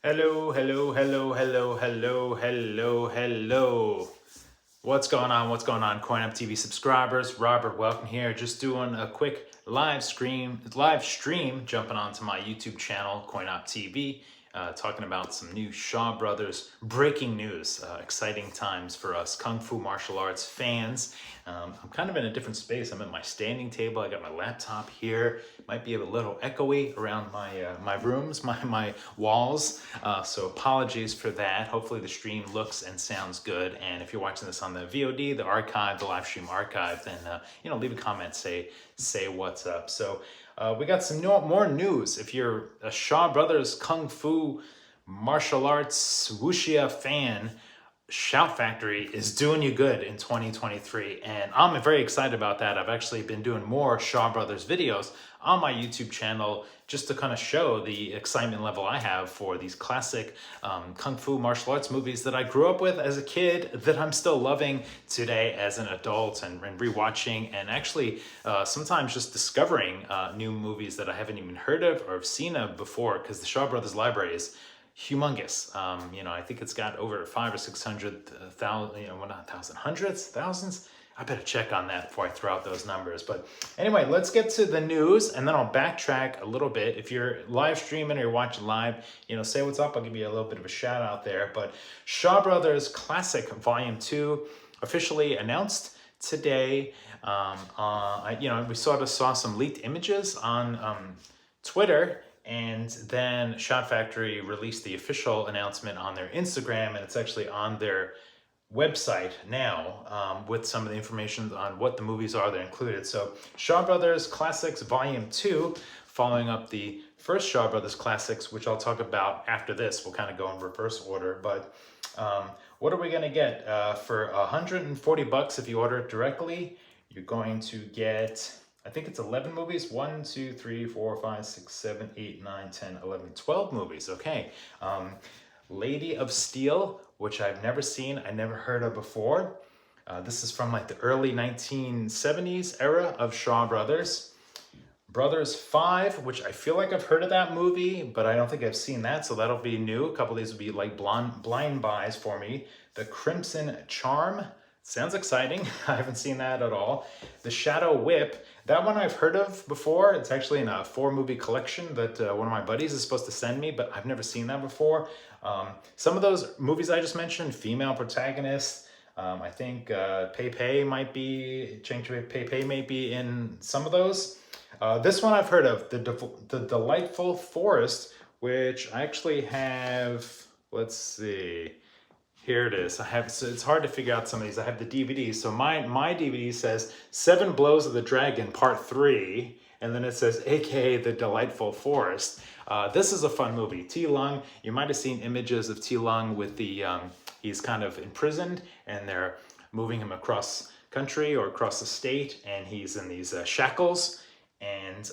Hello, hello, hello, hello, hello, hello, hello. What's going on? What's going on, CoinOpTV subscribers? Robert, welcome here. Just doing a quick live stream, jumping onto my YouTube channel, CoinOpTV, talking about some new Shaw Brothers breaking news. Exciting times for us Kung Fu martial arts fans. I'm kind of in a different space. I'm at my standing table. I got my laptop here. Might be a little echoey around my rooms, my walls. So apologies for that. Hopefully the stream looks and sounds good. And if you're watching this on the VOD, the archive, the live stream archive, then leave a comment, say what's up. So we got some more news. If you're a Shaw Brothers Kung Fu martial arts wuxia fan, Shout Factory is doing you good in 2023, and I'm very excited about that. I've actually been doing more Shaw Brothers videos on my YouTube channel just to kind of show the excitement level I have for these classic Kung Fu martial arts movies that I grew up with as a kid, that I'm still loving today as an adult, and rewatching, and actually sometimes just discovering new movies that I haven't even heard of or have seen of before, because the Shaw Brothers library is humongous. I think it's got over 500 or 600,000, well, not thousand, hundreds, thousands. I better check on that before I throw out those numbers. But anyway, let's get to the news, and then I'll backtrack a little bit. If you're live streaming or you're watching live, say what's up. I'll give you a little bit of a shout out there. But Shaw Brothers Classic Volume 2 officially announced today. We sort of saw some leaked images on Twitter, and then Shout Factory released the official announcement on their Instagram, and it's actually on their website now, with some of the information on what the movies are that are included. So Shaw Brothers Classics Volume 2, following up the first Shaw Brothers Classics, which I'll talk about after this. We'll kind of go in reverse order. But what are we going to get? For $140 if you order it directly, you're going to get, I think it's 11 movies. 1, 2, 3, 4, 5, 6, 7, 8, 9, 10, 11, 12 movies. Okay. Lady of Steel, which I've never seen, I never heard of before. This is from like the early 1970s era of Shaw Brothers. Brothers 5, which I feel like I've heard of that movie, but I don't think I've seen that, so that'll be new. A couple of these will be like blind buys for me. The Crimson Charm. Sounds exciting. I haven't seen that at all. The Shadow Whip. That one I've heard of before. It's actually in a 4-movie collection that one of my buddies is supposed to send me, but I've never seen that before. Some of those movies I just mentioned, female protagonists. I think Pei-pei might be, Cheng Pei-pei may be in some of those. This one I've heard of, the Delightful Forest, which I actually have, let's see. Here it is. So it's hard to figure out some of these. I have the DVDs. So my DVD says 7 Blows of the Dragon Part 3, and then it says AKA The Delightful Forest. This is a fun movie. T. Lung, you might have seen images of T. Lung with the, he's kind of imprisoned, and they're moving him across country or across the state, and he's in these shackles. And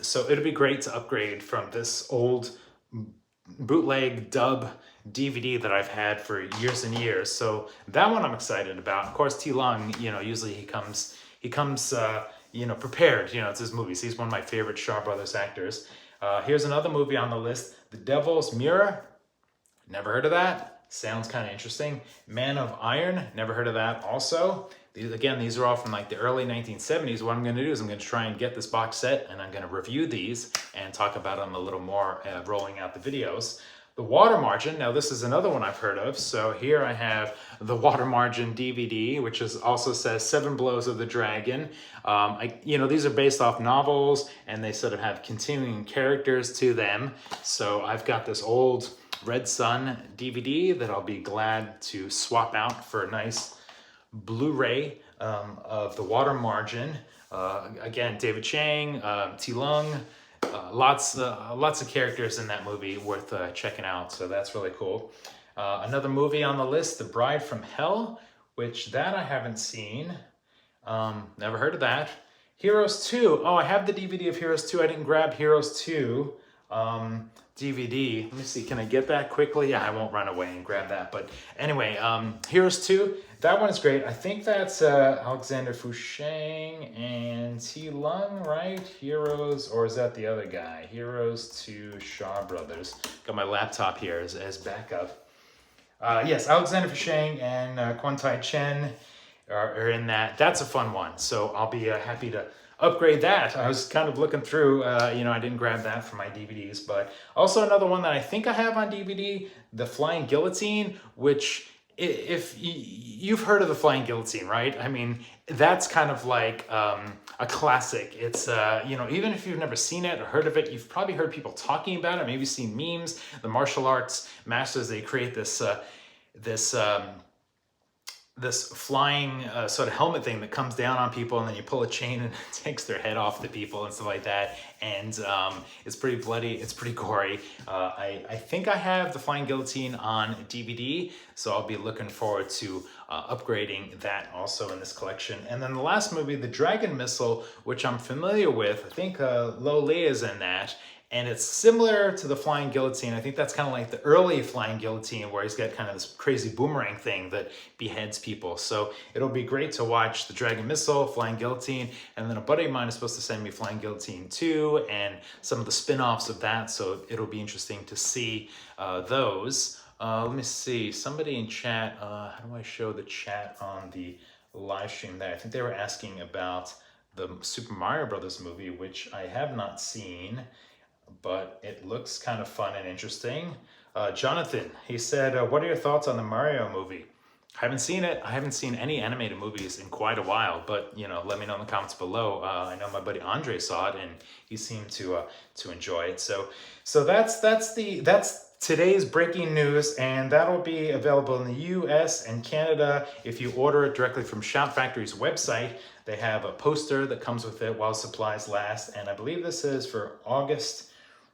so it'd be great to upgrade from this old bootleg dub DVD that I've had for years and years. So that one I'm excited about. Of course, T. Lung, usually he comes prepared. It's his movies. He's one of my favorite Shaw Brothers actors. Here's another movie on the list, The Devil's Mirror. Never heard of that. Sounds kind of interesting. Man of Iron. Never heard of that also. These are all from like the early 1970s. What I'm going to do is I'm going to try and get this box set, and I'm going to review these and talk about them a little more, rolling out the videos. The Water Margin. Now this is another one I've heard of. So here I have the Water Margin DVD, which also says 7 Blows of the Dragon. These are based off novels, and they sort of have continuing characters to them. So I've got this old Red Sun DVD that I'll be glad to swap out for a nice Blu-ray of The Water Margin. Again, David Chang, T. Lung, lots of characters in that movie worth checking out. So that's really cool. Another movie on the list, The Bride from Hell, which that I haven't seen. Never heard of that. Heroes 2. Oh, I have the DVD of Heroes 2. I didn't grab Heroes 2. DVD. Let me see, can I get that quickly? Yeah, I won't run away and grab that. But anyway, Heroes 2, that one is great. I think that's Alexander Fu Sheng and T. Lung, right? Heroes, or is that the other guy? Heroes 2 Shaw Brothers. Got my laptop here as backup. Yes, Alexander Fu Sheng and Quan Tai Chen are in that. That's a fun one. So I'll be happy to upgrade that. I was kind of looking through, I didn't grab that for my DVDs, but also another one that I think I have on DVD, The Flying Guillotine, which if you've heard of The Flying Guillotine, right? I mean, that's kind of like a classic. It's, even if you've never seen it or heard of it, you've probably heard people talking about it, maybe seen memes. The martial arts masters, they create this flying sort of helmet thing that comes down on people, and then you pull a chain and it takes their head off the people and stuff like that. And it's pretty bloody, it's pretty gory. I think I have The Flying Guillotine on DVD, so I'll be looking forward to upgrading that also in this collection. And then the last movie, The Dragon Missile, which I'm familiar with. I think Lieh is in that. And it's similar to The Flying Guillotine. I think that's kind of like the early Flying Guillotine, where he's got kind of this crazy boomerang thing that beheads people. So it'll be great to watch The Dragon Missile, Flying Guillotine, and then a buddy of mine is supposed to send me Flying Guillotine 2 and some of the spin-offs of that. So it'll be interesting to see those. Let me see, somebody in chat, how do I show the chat on the live stream there? I think they were asking about the Super Mario Brothers movie, which I have not seen, but it looks kind of fun and interesting. Jonathan, he said, what are your thoughts on the Mario movie? I haven't seen it. I haven't seen any animated movies in quite a while, but let me know in the comments below. I know my buddy Andre saw it and he seemed to enjoy it. So that's today's breaking news, and that'll be available in the US and Canada if you order it directly from Shout Factory's website. They have a poster that comes with it while supplies last, and I believe this is for August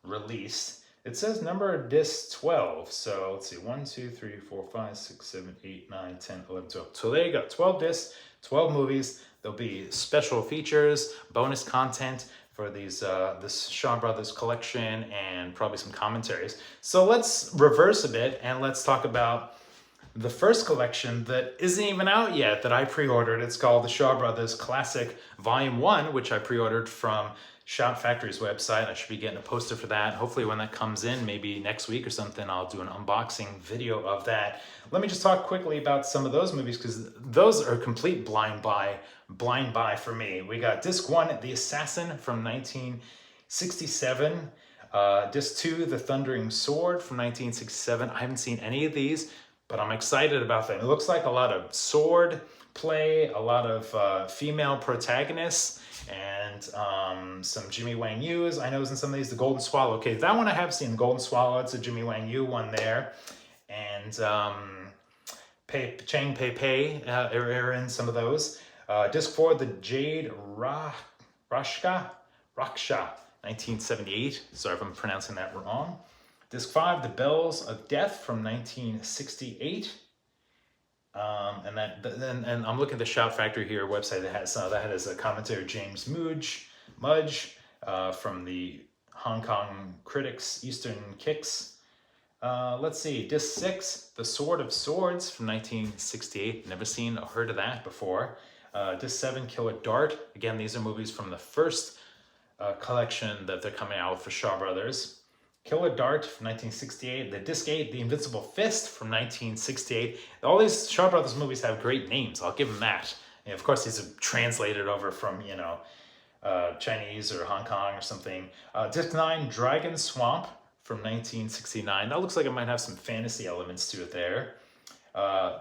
release. It says number disc 12. So let's see, 1, 2, 3, 4, 5, 6, 7, 8, 9, 10, 11, 12. So there you go, 12 discs, 12 movies. There'll be special features, bonus content for these this Shaw Brothers collection, and probably some commentaries. So let's reverse a bit and let's talk about the first collection that isn't even out yet that I pre-ordered. It's called the Shaw Brothers Classic Volume 1, which I pre-ordered from Shout Factory's website. I should be getting a poster for that. Hopefully when that comes in, maybe next week or something, I'll do an unboxing video of that. Let me just talk quickly about some of those movies, because those are complete blind buy for me. We got disc 1, The Assassin from 1967. Disc 2, The Thundering Sword from 1967. I haven't seen any of these, but I'm excited about them. It looks like a lot of sword play, a lot of female protagonists, and some Jimmy Wang Yu's. I know is in some of these. The Golden Swallow. Okay, that one I have seen. The Golden Swallow, it's a Jimmy Wang Yu one there. And Cheng Pei-pei are in some of those. Disc 4, The Jade Raksha, 1978. Sorry if I'm pronouncing that wrong. Disc 5, The Bells of Death from 1968. And I'm looking at the Shout Factory here website that has a commentator, James Mudge from the Hong Kong Critics Eastern Kicks. Let's see, disc 6, The Sword of Swords from 1968. Never seen or heard of that before. Disc 7, Killer Dart. Again, these are movies from the first collection that they're coming out with for Shaw Brothers. Killer Dart from 1968, the disc 8, The Invincible Fist from 1968. All these Shaw Brothers movies have great names. I'll give them that. And of course, these are translated over from, Chinese or Hong Kong or something. Disc 9, Dragon Swamp from 1969. That looks like it might have some fantasy elements to it there.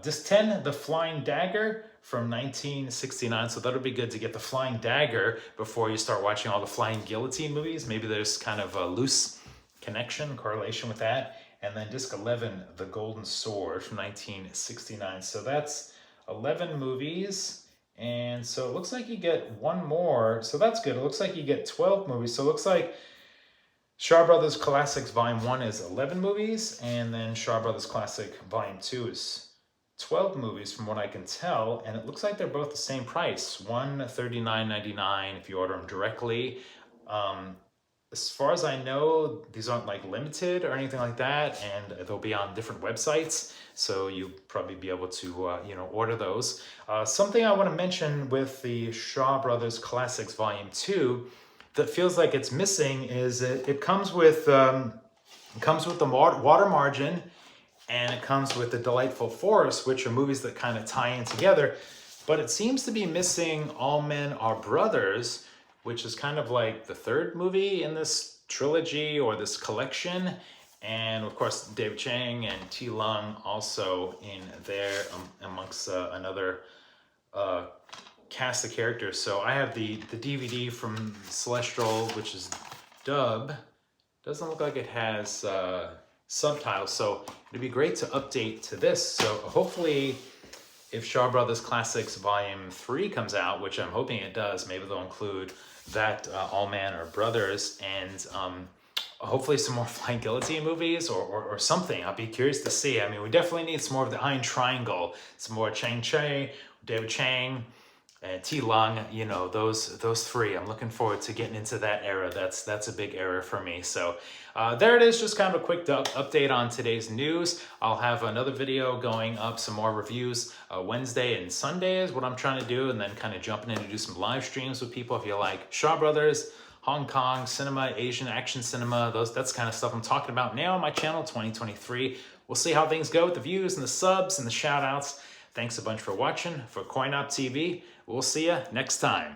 Disc 10, The Flying Dagger from 1969. So that'll be good to get the Flying Dagger before you start watching all the Flying Guillotine movies. Maybe there's kind of a loose correlation with that. And then disc 11, The Golden Sword from 1969. So that's 11 movies. And so it looks like you get one more. So that's good. It looks like you get 12 movies. So it looks like Shaw Brothers Classics Volume 1 is 11 movies. And then Shaw Brothers Classic Volume 2 is 12 movies from what I can tell. And it looks like they're both the same price. One $39.99 if you order them directly. as far as I know, these aren't like limited or anything like that, and they'll be on different websites, so you'll probably be able to order those. Something I want to mention with the Shaw Brothers Classics Volume 2 that feels like it's missing is it comes with the water margin, and it comes with the Delightful Forest, which are movies that kind of tie in together. But it seems to be missing All Men Are Brothers, which is kind of like the third movie in this trilogy or this collection. And of course, David Chang and T. Lung also in there amongst another cast of characters. So I have the DVD from Celestial, which is dub. Doesn't look like it has subtitles, so it'd be great to update to this. So hopefully, if Shaw Brothers Classics Volume 3 comes out, which I'm hoping it does, maybe they'll include that All Man Are Brothers, and hopefully some more Flying Guillotine movies or something. I'll be curious to see. I mean, we definitely need some more of the Iron Triangle, some more Cheng Pei-pei, David Chang, and T. Lung, you know, those three. I'm looking forward to getting into that era. That's a big era for me. So there it is, just kind of a quick update on today's news. I'll have another video going up, some more reviews Wednesday and Sunday is what I'm trying to do, and then kind of jumping in to do some live streams with people if you like Shaw Brothers, Hong Kong cinema, Asian action cinema. That's kind of stuff I'm talking about now on my channel 2023. We'll see how things go with the views and the subs and the shout outs. Thanks a bunch for watching. For CoinOpTV, we'll see you next time.